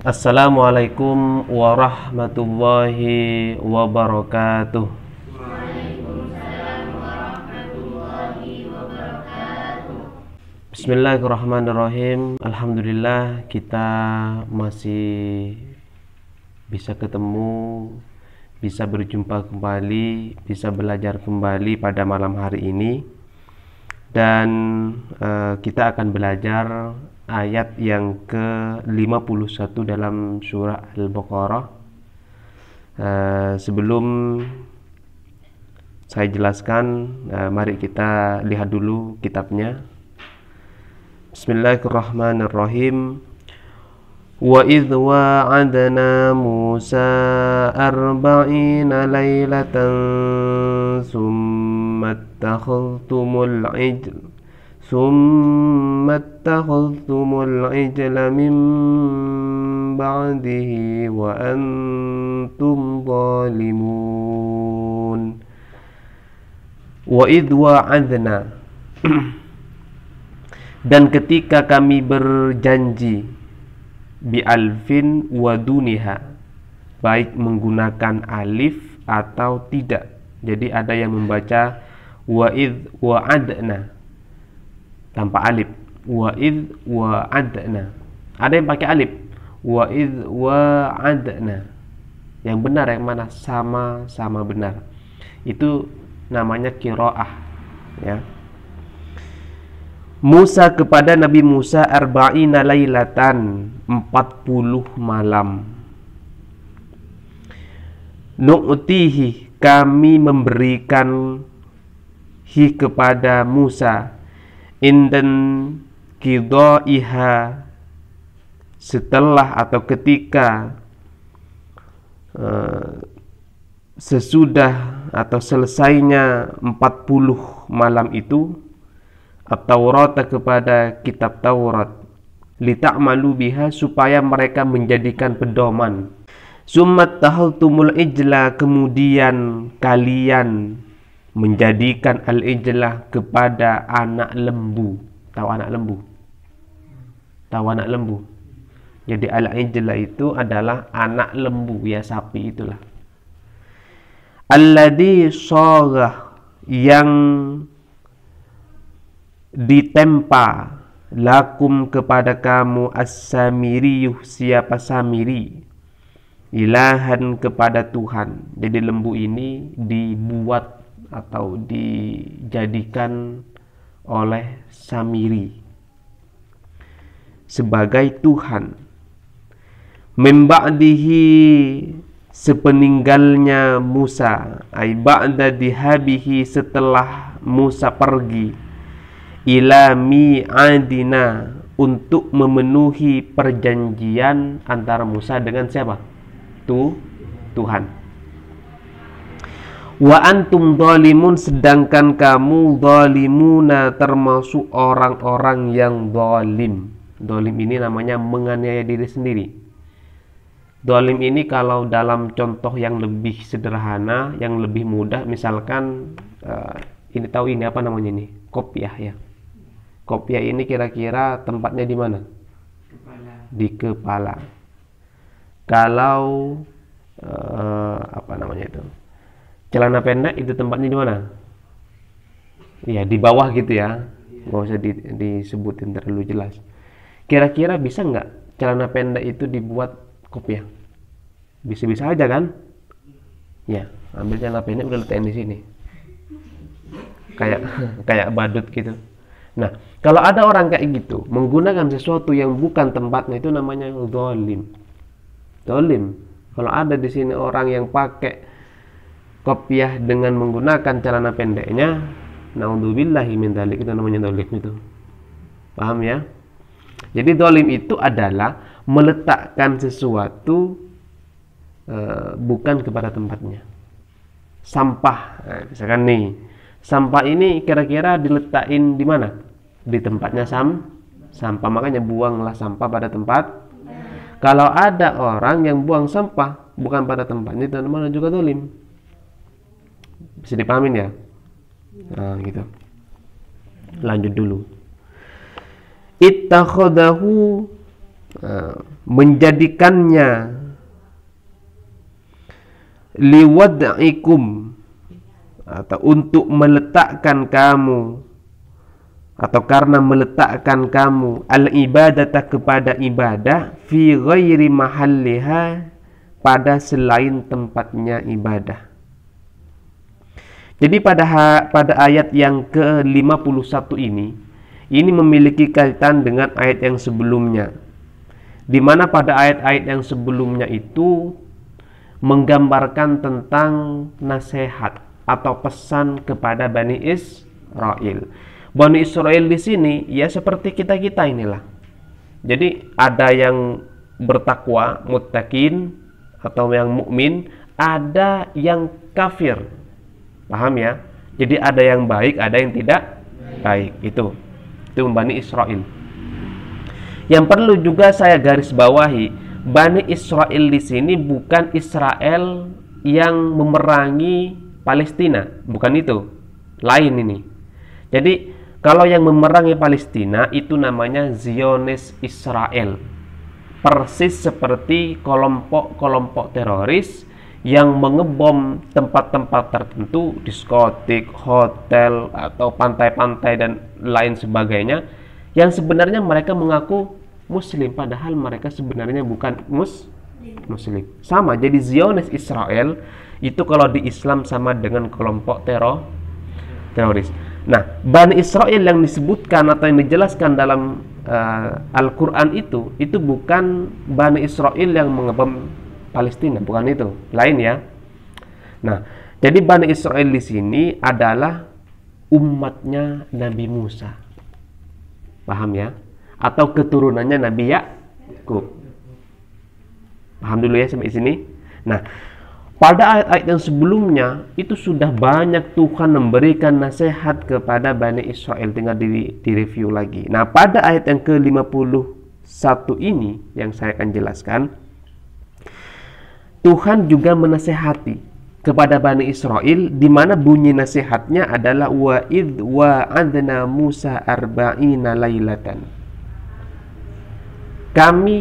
Assalamualaikum warahmatullahi wabarakatuh. Bismillahirrahmanirrahim. Alhamdulillah kita masih bisa ketemu, bisa berjumpa kembali, bisa belajar kembali pada malam hari ini. Dan kita akan belajar ayat yang ke-51 dalam surah Al-Baqarah. Sebelum saya jelaskan, mari kita lihat dulu kitabnya. Bismillahirrahmanirrahim. Wa idh wa'adna Musa 40 laylatan summa attakhadhtumul ijla min ba'dihi wa antum zalimun. Wa idh wa'adna dan ketika kami berjanji bi alfin wa duniha, baik menggunakan alif atau tidak. Jadi ada yang membaca wa idh wa'adna tanpa alif, wa idh wa'adna. Ada yang pakai alif, wa idh wa'adna. Yang benar yang mana? Sama-sama benar. Itu namanya qiraah, ya. Musa kepada Nabi Musa 40 lailatan, 40 malam. Nu'tihi, kami memberikan hi kepada Musa indan qidaiha, setelah atau ketika sesudah atau selesainya 40 malam itu, At-Taurat, kepada kitab Taurat, lita'malu biha, supaya mereka menjadikan pedoman. Summat tahaltumul ijla, kemudian kalian menjadikan al-ijlah kepada anak lembu. Tahu anak lembu? Tahu anak lembu? Jadi al-ijlah itu adalah anak lembu, ya, sapi itulah. Alladhi shagah, yang ditempa, lakum kepada kamu, as-samiriyuh, siapa Samiri, ilahan, kepada Tuhan. Jadi lembu ini dibuat atau dijadikan oleh Samiri sebagai Tuhan. Memba'dihi, sepeninggalnya Musa, ay ba'da dihabihi, setelah Musa pergi, ila mi'adina, untuk memenuhi perjanjian antara Musa dengan siapa? Tuhan. Wa antum zalimun, sedangkan kamu zalimuna, termasuk orang-orang yang zalim. Zalim ini namanya menganiaya diri sendiri. Zalim ini kalau dalam contoh yang lebih sederhana, yang lebih mudah, misalkan ini tahu ini apa namanya ini? Kopiah, ya. Kopiah ini kira-kira tempatnya di mana? Di kepala. Kalau apa namanya itu? Celana pendek itu tempatnya di mana? Ya, di bawah gitu, ya. Nggak usah disebutin terlalu jelas. Kira-kira bisa nggak celana pendek itu dibuat kopiah? Bisa-bisa aja kan? Ya, ambil celana pendek udah letakkan di sini. Kayak badut gitu. Nah, kalau ada orang kayak gitu menggunakan sesuatu yang bukan tempatnya, itu namanya zalim. Zalim. Kalau ada di sini orang yang pakai kopiah dengan menggunakan celana pendeknya, naudzubillahi min dzalik, itu namanya zalim itu. Paham, ya? Jadi zalim itu adalah meletakkan sesuatu bukan kepada tempatnya. Sampah, misalkan nih, sampah ini kira-kira diletakin di mana? Di tempatnya sampah, makanya buanglah sampah pada tempat. Kalau ada orang yang buang sampah bukan pada tempatnya, itu namanya juga zalim. Bisa dipahamin ya? Nah, gitu. Lanjut dulu. Ittakhadahu, menjadikannya, liwad'ikum, atau untuk meletakkan kamu, atau karena meletakkan kamu, al-ibadata, kepada ibadah, fi ghairi mahalliha, pada selain tempatnya ibadah. Jadi pada ayat yang ke-51 ini memiliki kaitan dengan ayat yang sebelumnya, di mana pada ayat-ayat yang sebelumnya itu menggambarkan tentang nasihat atau pesan kepada Bani Israel. Bani Israel di sini ya seperti kita-kita inilah. Jadi ada yang bertakwa, muttaqin atau yang mukmin, ada yang kafir. Paham ya? Jadi ada yang baik, ada yang tidak baik. Itu Bani Israel. Yang perlu juga saya garis bawahi, Bani Israel di sini bukan Israel yang memerangi Palestina, bukan itu. Lain ini. Jadi kalau yang memerangi Palestina itu namanya Zionis Israel. Persis seperti kelompok-kelompok teroris yang mengebom tempat-tempat tertentu, diskotik, hotel, atau pantai-pantai dan lain sebagainya, yang sebenarnya mereka mengaku Muslim, padahal mereka sebenarnya bukan Muslim. Sama, jadi Zionis Israel itu kalau di Islam sama dengan kelompok teroris. Nah, Bani Israel yang disebutkan atau yang dijelaskan dalam Al-Quran itu bukan Bani Israel yang mengebom Palestina, bukan itu, lain ya. Nah, jadi Bani Israel di sini adalah umatnya Nabi Musa, paham ya? Atau keturunannya Nabi Yakub. Paham dulu ya sampai sini. Nah, pada ayat-ayat yang sebelumnya itu sudah banyak Tuhan memberikan nasihat kepada Bani Israel, tinggal direview lagi. Nah, pada ayat yang ke-51 ini yang saya akan jelaskan, Tuhan juga menasehati kepada Bani Israel, di mana bunyi nasihatnya adalah wa id wa'adna Musa arba'ina lailatan. Kami,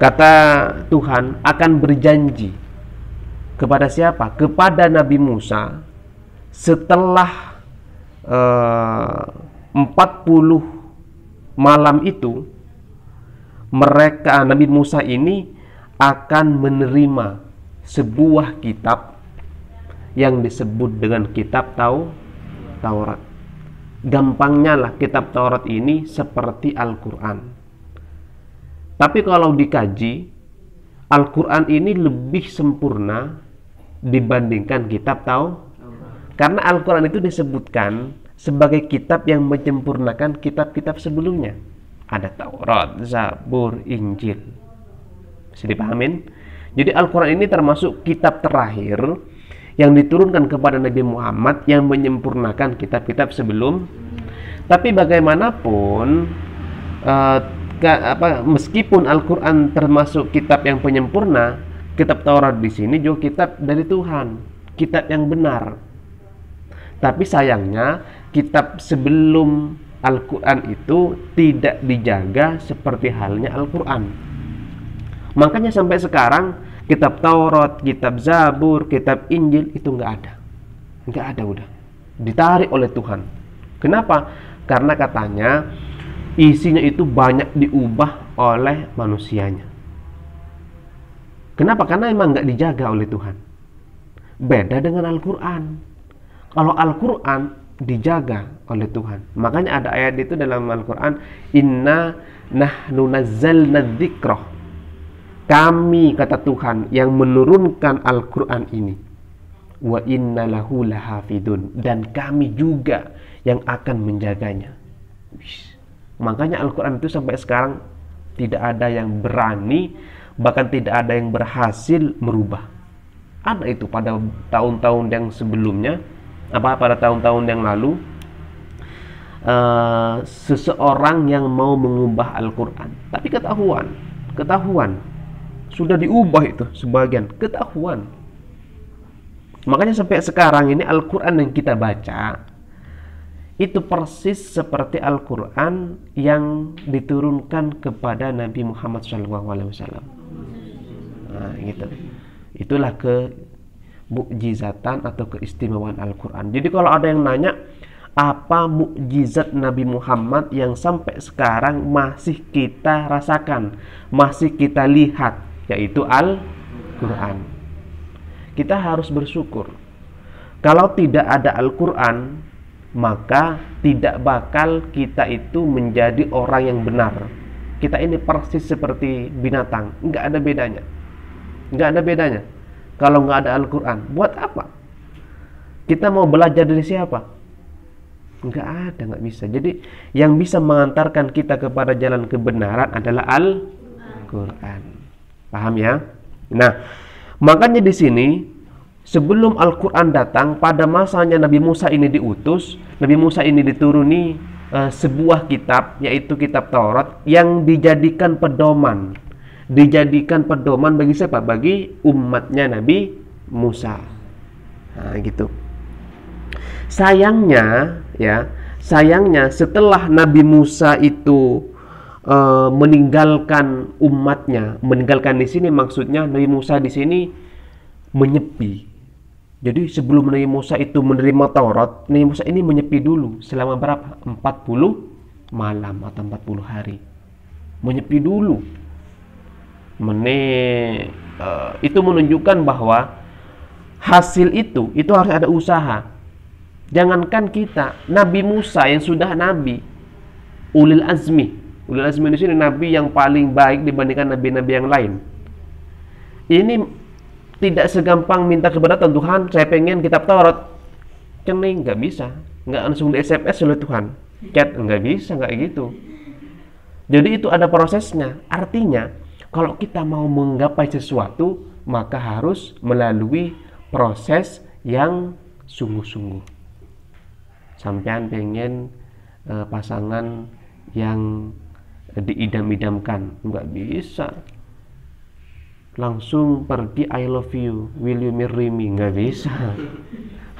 kata Tuhan, akan berjanji kepada siapa? Kepada Nabi Musa setelah 40 malam itu, mereka, Nabi Musa ini akan menerima sebuah kitab yang disebut dengan kitab Taurat. Gampangnya lah, kitab Taurat ini seperti Al-Quran. Tapi kalau dikaji, Al-Quran ini lebih sempurna dibandingkan kitab Taurat. Karena Al-Quran itu disebutkan sebagai kitab yang menyempurnakan kitab-kitab sebelumnya. Ada Taurat, Zabur, Injil. Bisa dipahamin? Jadi Al-Quran ini termasuk kitab terakhir yang diturunkan kepada Nabi Muhammad yang menyempurnakan kitab-kitab sebelum. Tapi bagaimanapun, meskipun Al-Quran termasuk kitab yang penyempurna, kitab Taurat di sini juga kitab dari Tuhan, kitab yang benar. Tapi sayangnya kitab sebelum Al-Quran itu tidak dijaga seperti halnya Al-Quran. Makanya sampai sekarang kitab Taurat, kitab Zabur, kitab Injil itu nggak ada udah ditarik oleh Tuhan. Kenapa? Karena katanya isinya itu banyak diubah oleh manusianya. Kenapa? Karena emang nggak dijaga oleh Tuhan. Beda dengan Al-Quran. Kalau Al-Quran dijaga oleh Tuhan. Makanya ada ayat itu dalam Al-Quran, inna nahnu nazzalna dzikrah. Kami, kata Tuhan, yang menurunkan Al-Quran ini. Wa inna lahu lahafidun. Dan kami juga yang akan menjaganya. Makanya Al-Quran itu sampai sekarang tidak ada yang berani, bahkan tidak ada yang berhasil merubah. Ada itu pada tahun-tahun yang sebelumnya, pada tahun-tahun yang lalu, seseorang yang mau mengubah Al-Quran. Tapi ketahuan. Sudah diubah itu sebagian, ketahuan. Makanya sampai sekarang ini Al-Quran yang kita baca itu persis seperti Al-Quran yang diturunkan kepada Nabi Muhammad SAW. Nah, gitu. Itulah mukjizatan atau keistimewaan Al-Quran. Jadi kalau ada yang nanya, apa mukjizat Nabi Muhammad yang sampai sekarang masih kita rasakan, masih kita lihat, yaitu Al-Quran. Kita harus bersyukur. Kalau tidak ada Al-Quran, maka tidak bakal kita itu menjadi orang yang benar. Kita ini persis seperti binatang, nggak ada bedanya. Nggak ada bedanya. Kalau nggak ada Al-Quran, buat apa? Kita mau belajar dari siapa? Nggak ada, nggak bisa. Jadi yang bisa mengantarkan kita kepada jalan kebenaran adalah Al-Quran. Paham ya? Nah, makanya di sini sebelum Al-Quran datang, pada masanya Nabi Musa ini diutus, Nabi Musa ini dituruni sebuah kitab, yaitu kitab Taurat, yang dijadikan pedoman. Dijadikan pedoman bagi siapa? Bagi umatnya Nabi Musa. Nah, gitu. Sayangnya setelah Nabi Musa itu meninggalkan umatnya, meninggalkan di sini maksudnya Nabi Musa di sini menyepi. Jadi sebelum Nabi Musa itu menerima Taurat, Nabi Musa ini menyepi dulu selama berapa? 40 malam atau 40 hari. Menyepi dulu. Itu menunjukkan bahwa hasil itu harus ada usaha. Jangankan kita, Nabi Musa yang sudah nabi, ulil azmi. Ulil azmi di sini nabi yang paling baik dibandingkan nabi-nabi yang lain. Ini tidak segampang minta kepada Tuhan, saya pengen kitab Taurat. Cening, nggak bisa. Nggak langsung di SMS oleh Tuhan. Chat, nggak bisa, nggak gitu. Jadi itu ada prosesnya. Artinya, kalau kita mau menggapai sesuatu, maka harus melalui proses yang sungguh-sungguh. Sampean pengen pasangan yang diidam-idamkan, nggak bisa. Langsung pergi I love you, will you marry me, nggak bisa.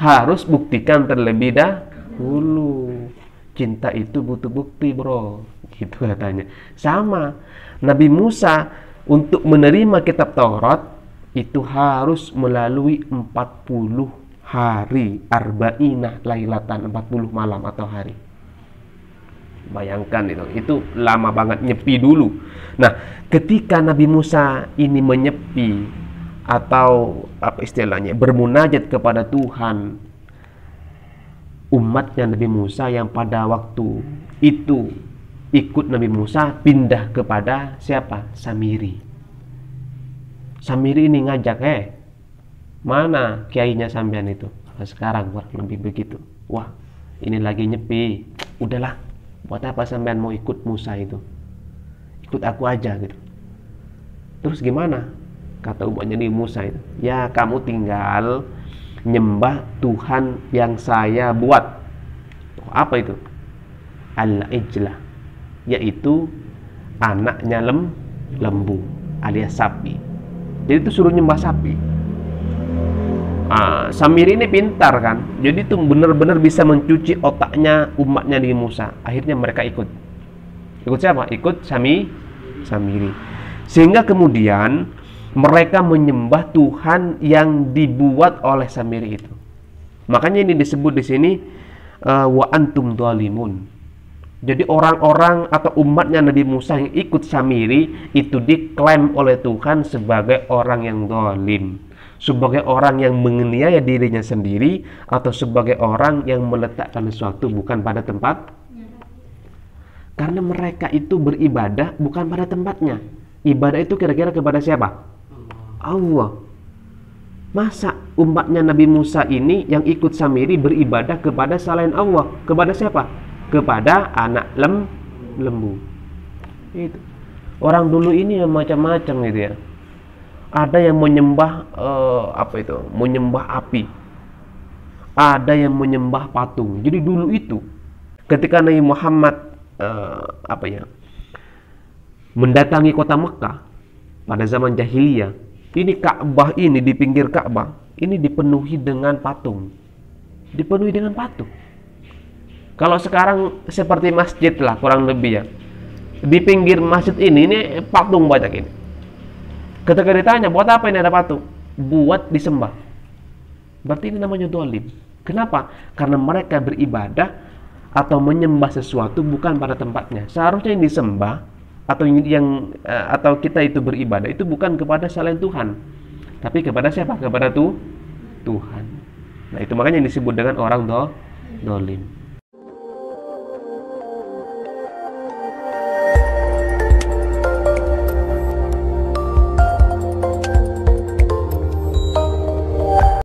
Harus buktikan terlebih dahulu. Cinta itu butuh bukti, bro, gitu katanya. Sama Nabi Musa untuk menerima kitab Taurat itu harus melalui 40 hari, arba'ina lailatan, 40 malam atau hari. Bayangkan itu lama banget, nyepi dulu. Nah, ketika Nabi Musa ini menyepi atau apa istilahnya, bermunajat kepada Tuhan, umatnya Nabi Musa yang pada waktu itu ikut Nabi Musa pindah kepada siapa? Samiri. Samiri ini ngajak, mana kiainya sampean itu? Nah, sekarang kurang lebih begitu. Wah, ini lagi nyepi. Udahlah, buat apa sampean mau ikut Musa itu? Ikut aku aja gitu. Terus gimana? Kata umatnya Nabi Musa itu, ya kamu tinggal nyembah Tuhan yang saya buat. Apa itu? Al-Ijlah, yaitu anaknya lembu alias sapi. Jadi itu suruh nyembah sapi. Samiri ini pintar kan, jadi itu benar-benar bisa mencuci otaknya umatnya Nabi Musa. Akhirnya mereka ikut siapa? Ikut Samiri. Sehingga kemudian mereka menyembah Tuhan yang dibuat oleh Samiri itu. Makanya ini disebut di sini wa antum dhalimun. Jadi orang-orang atau umatnya Nabi Musa yang ikut Samiri itu diklaim oleh Tuhan sebagai orang yang zalim, sebagai orang yang menganiaya dirinya sendiri, atau sebagai orang yang meletakkan sesuatu bukan pada tempat. Karena mereka itu beribadah bukan pada tempatnya. Ibadah itu kira-kira kepada siapa? Allah. Masa umatnya Nabi Musa ini yang ikut Samiri beribadah kepada selain Allah? Kepada siapa? Kepada anak lembu. Itu. Orang dulu ini macam-macam gitu ya. Ada yang menyembah menyembah api. Ada yang menyembah patung. Jadi dulu itu ketika Nabi Muhammad mendatangi kota Mekah, pada zaman jahiliyah, ini Ka'bah ini, di pinggir Ka'bah ini dipenuhi dengan patung. Dipenuhi dengan patung. Kalau sekarang seperti masjid lah kurang lebih ya. Di pinggir masjid ini patung banyak ini. Ketika ditanya, buat apa ini ada patung? Buat disembah. Berarti ini namanya dolim. Kenapa? Karena mereka beribadah atau menyembah sesuatu bukan pada tempatnya. Seharusnya yang disembah atau kita itu beribadah itu bukan kepada selain Tuhan, tapi kepada siapa? Kepada Tuhan. Nah, itu makanya disebut dengan orang dolim.